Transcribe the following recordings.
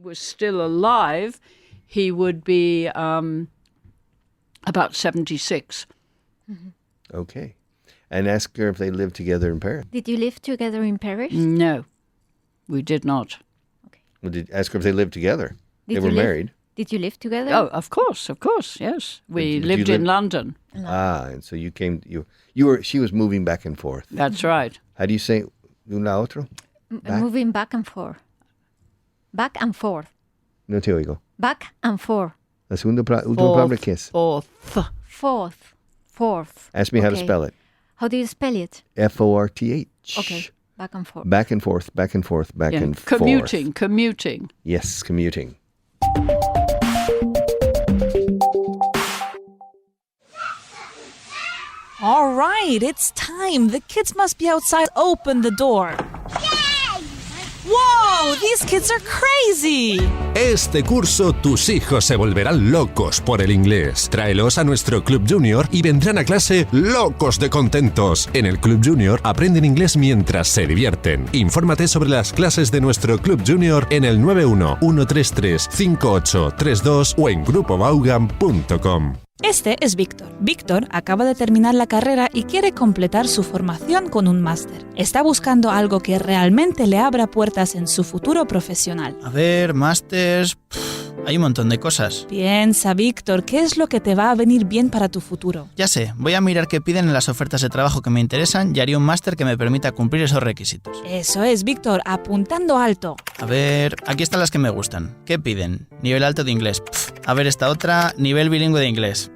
was still alive, he would be about 76. Okay. And ask her if they lived together in Paris. Did you live together in Paris? No, we did not. Okay. Well, ask her if they lived together. They were married. Did you live together? Oh, of course, yes. We lived in London. And so you came. She was moving back and forth. That's right. How do you say un a otro? Moving back and forth. Back and forth. No te oigo. Back and forth. La última palabra ¿qué es? Fourth. Ask me how to spell it. How do you spell it? Forth. Okay. Back and forth. Back and forth, back and forth, back and forth. Commuting. Yes, commuting. All right, it's time. The kids must be outside. Open the door. Yay! Whoa, these kids are crazy. Este curso tus hijos se volverán locos por el inglés. Tráelos a nuestro Club Junior y vendrán a clase locos de contentos. En el Club Junior aprenden inglés mientras se divierten. Infórmate sobre las clases de nuestro Club Junior en el 91-133-5832 o en grupobaugan.com. Este es Víctor. Víctor acaba de terminar la carrera y quiere completar su formación con un máster. Está buscando algo que realmente le abra puertas en su futuro profesional. A ver, másters... Hay un montón de cosas. Piensa, Víctor, ¿qué es lo que te va a venir bien para tu futuro? Ya sé, voy a mirar qué piden en las ofertas de trabajo que me interesan y haré un máster que me permita cumplir esos requisitos. Eso es, Víctor, apuntando alto. A ver, aquí están las que me gustan. ¿Qué piden? Nivel alto de inglés. A ver esta otra, nivel bilingüe de inglés.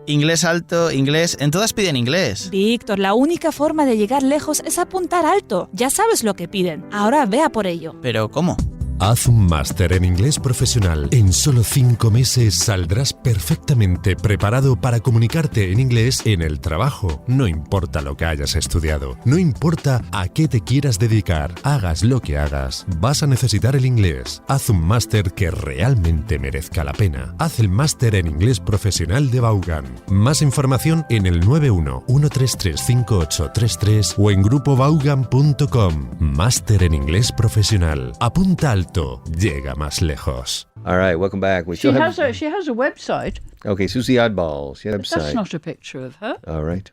Inglés alto, inglés... En todas piden inglés. Víctor, la única forma de llegar lejos es apuntar alto. Ya sabes lo que piden. Ahora ve a por ello. ¿Pero cómo? Haz un máster en inglés profesional. En solo 5 meses saldrás perfectamente preparado para comunicarte en inglés en el trabajo. No importa lo que hayas estudiado, no importa a qué te quieras dedicar, hagas lo que hagas, vas a necesitar el inglés. Haz un máster que realmente merezca la pena. Haz el máster en inglés profesional de Vaughan. Más información en el 91-133-5833 o en grupobaugan.com. Máster en inglés profesional. Apunta al llega más lejos. All right, welcome back. She has a website. Okay, Susie Oddball. She has a website. That's not a picture of her. All right.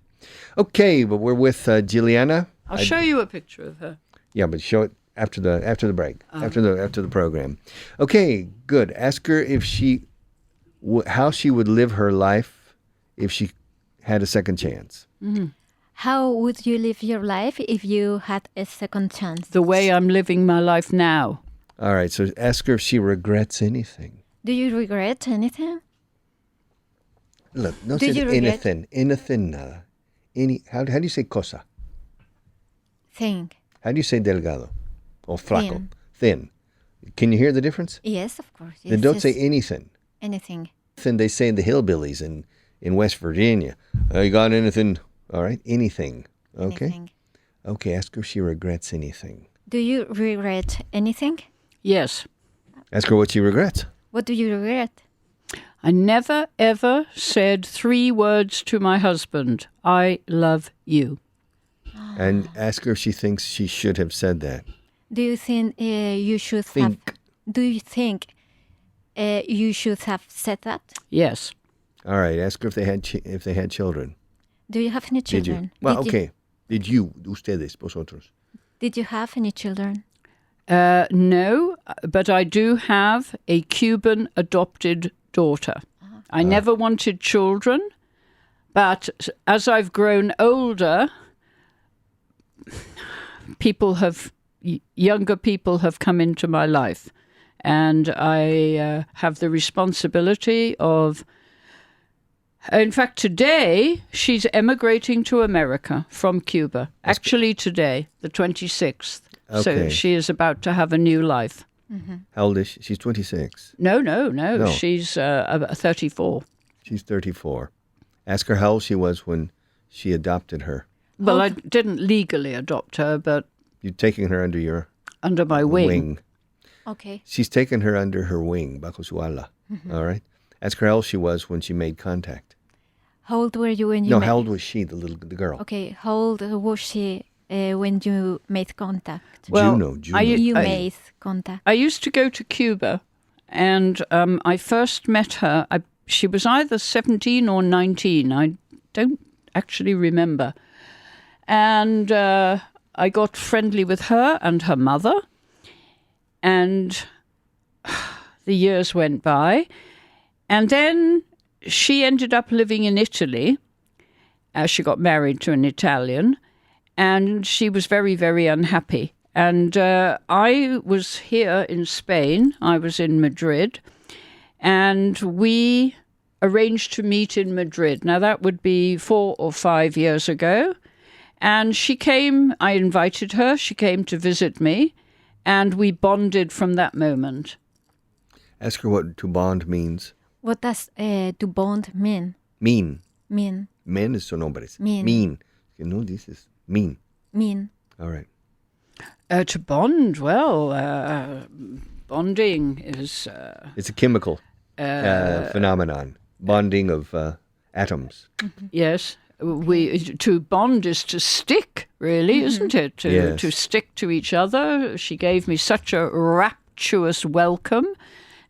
Okay, but we're with Gilliana. I'll show you a picture of her. Yeah, but show it after the break, after the program. Okay, good. Ask her if how she would live her life if she had a second chance. Mm-hmm. How would you live your life if you had a second chance? The way I'm living my life now. All right, so ask her if she regrets anything. Do you regret anything? Look, no says anything. Anything, nada. How do you say cosa? Thing. How do you say delgado? Or flaco? Thin. Can you hear the difference? Yes, of course. Then don't say anything. Anything. Then they say in the hillbillies in West Virginia. You got anything? All right, anything. Okay. Anything. Okay, ask her if she regrets anything. Do you regret anything? Yes. Ask her what she regrets. What do you regret? I never, ever said 3 words to my husband. I love you. And ask her if she thinks she should have said that. Do you think you should Think. have... Do you think you should have said that? Yes. All right, ask her if they had children. Do you have any children? Did you? Well, okay. Did you, ustedes, vosotros? Did you have any children? No, but I do have a Cuban adopted daughter. I never wanted children, but as I've grown older, younger people have come into my life, and I have the responsibility of... In fact, today, she's emigrating to America from Cuba. Actually, today, the 26th. Okay. So she is about to have a new life. Mm-hmm. How old is she? She's 26. No. She's 34. She's 34. Ask her how old she was when she adopted her. Well, I didn't legally adopt her, but... You're taking her under my wing. Okay. She's taken her under her wing, bajo su ala. Mm-hmm. All right? Ask her how old she was when she made contact. How old were you when you... No, how old was she, the girl? Okay, how old was she when you made contact? Well, Juno. You made contact. I used to go to Cuba and I first met her. She was either 17 or 19. I don't actually remember. And I got friendly with her and her mother. And the years went by. And then she ended up living in Italy. She got married to an Italian. And she was very, very unhappy. And I was here in Spain. I was in Madrid. And we arranged to meet in Madrid. Now, that would be 4 or 5 years ago. And she came, I invited her, she came to visit me, and we bonded from that moment. Ask her what to bond means. What does to bond mean? Mean. Mean. Men son hombres. Mean. Mean. No, this is mean. Mean. All right. To bond, well, bonding is... It's a chemical phenomenon. Bonding of atoms. Yes. To bond is to stick, really, isn't it? To stick to each other. She gave me such a rapturous welcome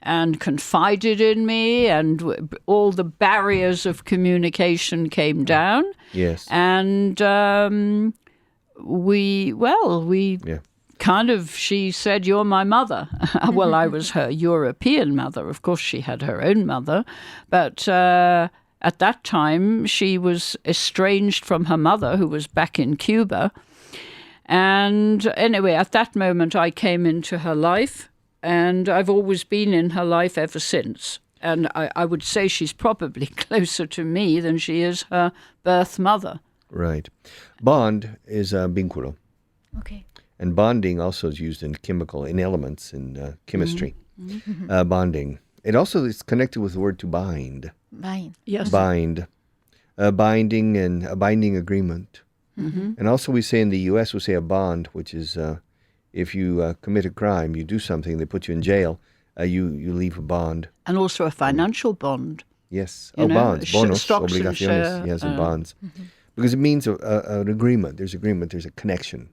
and confided in me, and all the barriers of communication came down. Yes. And kind of, she said, "You're my mother." Well, I was her European mother. Of course, she had her own mother. But at that time, she was estranged from her mother, who was back in Cuba. And anyway, at that moment, I came into her life, and I've always been in her life ever since. And I would say she's probably closer to me than she is her birth mother. Right. Bond is vínculo. Okay. And bonding also is used in elements, in chemistry. Mm-hmm. Bonding. It also is connected with the word to bind. Bind. Yes. Bind. Binding and a binding agreement. Mm-hmm. And also we say in the U.S., we say a bond, which is if you commit a crime, you do something, they put you in jail, you leave a bond. And also a financial bond. Yes. Stocks Bonds. Bonos, and obligaciones. share, Yes, and bonds. Mm-hmm. Because it means an agreement. There's agreement. There's a connection.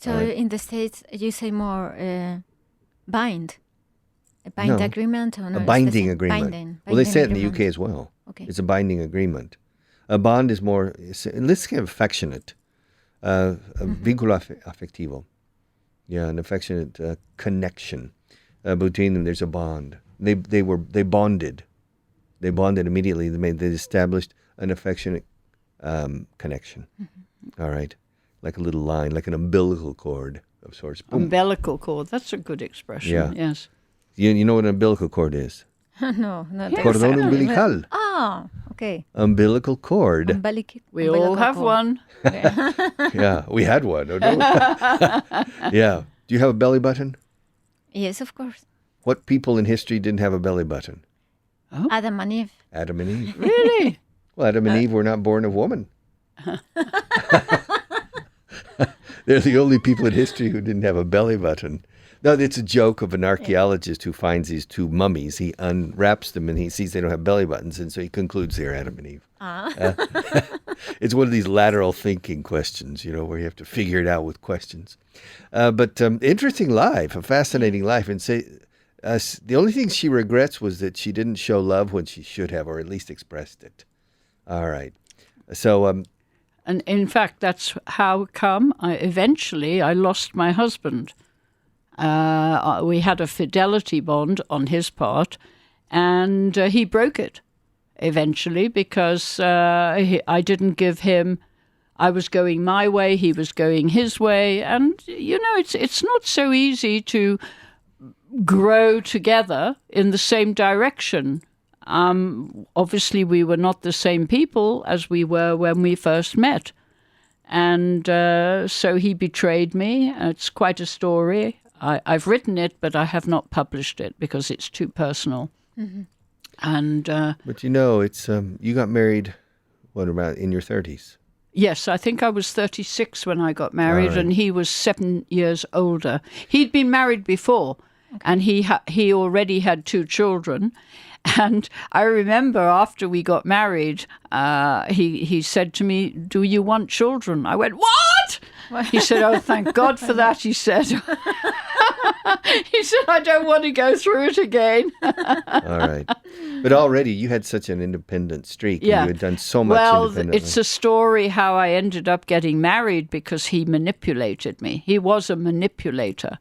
So in the States, you say more bind. A No. agreement? Or no, A it's binding the same. agreement. Binding. Well, they say it in the agreement. UK as well. Okay. It's a binding agreement. A bond is more, let's say affectionate. Vínculo afectivo. Yeah, an affectionate connection. Between them, there's a bond. They bonded. They bonded immediately. They established an affectionate connection. Mm-hmm. All right. Like a little line, like an umbilical cord of sorts. Boom. Umbilical cord. That's a good expression. Yeah. Yes. You know what an umbilical cord is? No, not Cordón umbilical. Oh, okay. Umbilical cord. We all have one. Yeah, we had one. Oh, no. Yeah. Do you have a belly button? Yes, of course. What people in history didn't have a belly button? Adam and Eve. Adam and Eve. Really? Well, Adam and Eve were not born of woman. They're the only people in history who didn't have a belly button. No, it's a joke of an archaeologist who finds these two mummies. He unwraps them and he sees they don't have belly buttons, and so he concludes they're Adam and Eve. It's one of these lateral thinking questions, where you have to figure it out with questions. But interesting life, a fascinating life. And the only thing she regrets was that she didn't show love when she should have, or at least expressed it. All right. So... And in fact, that's how come eventually I lost my husband. We had a fidelity bond on his part, and he broke it eventually because I didn't give him. I was going my way, he was going his way, and it's not so easy to grow together in the same direction. Obviously, we were not the same people as we were when we first met. And so he betrayed me. It's quite a story. I've written it, but I have not published it because it's too personal. Mm-hmm. And but it's you got married, what, about in your 30s? Yes, I think I was 36 when I got married, right. And he was 7 years older. He'd been married before, and he already had 2 children. And I remember after we got married, he said to me, "Do you want children?" I went, "What?" He said, "Oh, thank God for that," he said. He said, I don't want to go through it again. All right. But already you had such an independent streak. Yeah. And you had done so much Well, independently. it's a story how I ended up getting married because he manipulated me. He was a manipulator.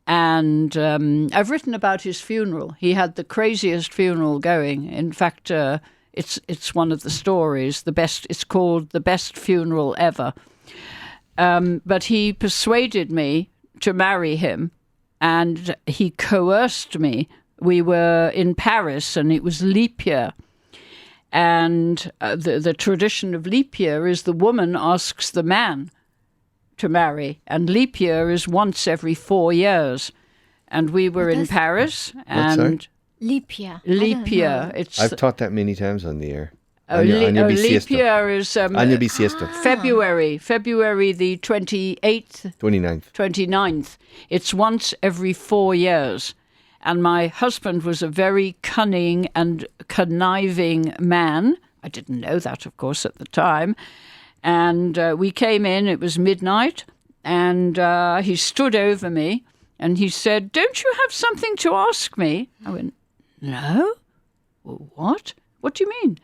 And I've written about his funeral. He had the craziest funeral going. In fact, it's one of the stories. It's called The Best Funeral Ever. But he persuaded me to marry him, and he coerced me. We were in Paris, and it was leap year. And the tradition of leap year is the woman asks the man to marry, and leap year is once every 4 years. And we were in Paris, and Leap year. leap year. It's I've taught that many times on the air. leap bisiesto. year is Año bisiesto. February the 28th, 29th. It's once every 4 years. And my husband was a very cunning and conniving man. I didn't know that, of course, at the time. And we came in, it was midnight, and he stood over me and he said, "Don't you have something to ask me?" I went, "No." "Well, what? What do you mean?"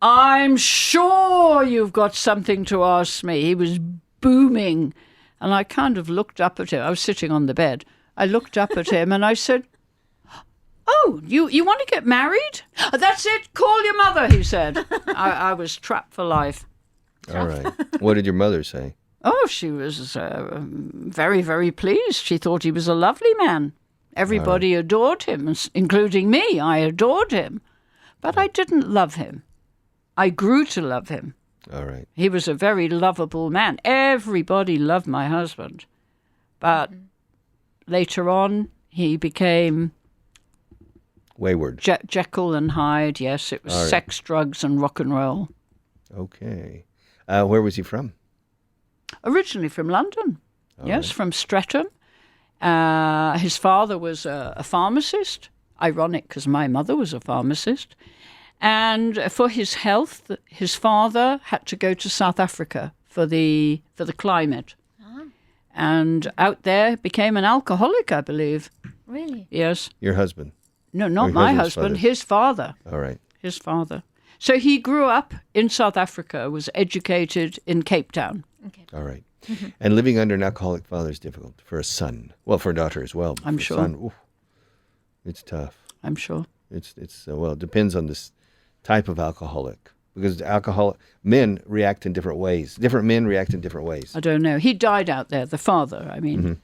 "I'm sure you've got something to ask me." He was booming. And I kind of looked up at him. I was sitting on the bed. I looked up at him and I said, "Oh, you want to get married?" "That's it. Call your mother," he said. I was trapped for life. All right. What did your mother say? Oh, she was very, very pleased. She thought he was a lovely man. Everybody adored him, including me. I adored him. But I didn't love him. I grew to love him. All right. He was a very lovable man. Everybody loved my husband. But later on, he became Wayward. Jekyll and Hyde. Yes, it was All right. sex, drugs, and rock and roll. Okay. Where was he from? Originally from London. Yes, from Streatham. His father was a pharmacist. Ironic, because my mother was a pharmacist. And for his health, his father had to go to South Africa for the climate. And out there became an alcoholic, I believe. Really? Yes. Your husband? No, Or not your my husband's husband, father. his father. All right. His father. So he grew up in South Africa, was educated in Cape Town. Okay. All right. And living under an alcoholic father is difficult for a son. Well, for a daughter as well. But I'm for a sure. son, oof, it's tough. I'm sure. It's well, it depends on this type of alcoholic, because men react in different ways. Different men react in different ways. I don't know. He died out there, the father, I mean.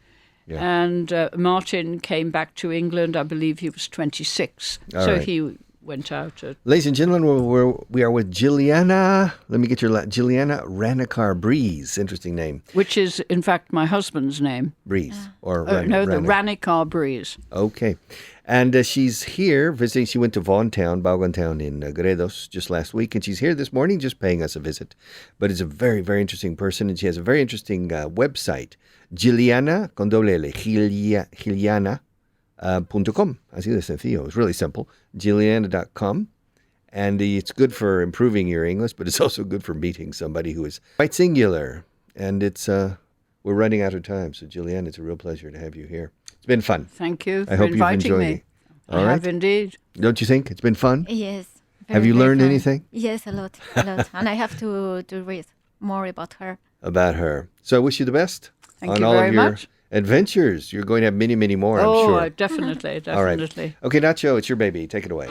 Yeah. And Martin came back to England, I believe he was 26. All so right. he went out at... Ladies and gentlemen, we are with Juliana. Let me get your Juliana Ranicar-Breese. Interesting name. Which is, in fact, my husband's name. Breeze or The Ranicar. Ranicar-Breese. Okay. And she's here visiting. She went to Vaughan Town in Gredos just last week. And she's here this morning just paying us a visit. But is a very, very interesting person. And she has a very interesting website. Giliana, con doble L, Giliana.com. Así de sencillo. It's really simple. Giliana.com. And it's good for improving your English, but it's also good for meeting somebody who is quite singular. And it's we're running out of time. So, Giliana, it's a real pleasure to have you here. It's been fun. Thank you I for hope you've inviting enjoyed me. it. I All right. have indeed. Don't you think? It's been fun? Yes. Have very, you very learned fun. anything? Yes, a lot. And I have to read more about her. About her. So I wish you the best Thank on you all very of your much. adventures. You're going to have many, many more, I'm sure. Definitely, All right. definitely. Okay, Nacho, it's your baby. Take it away.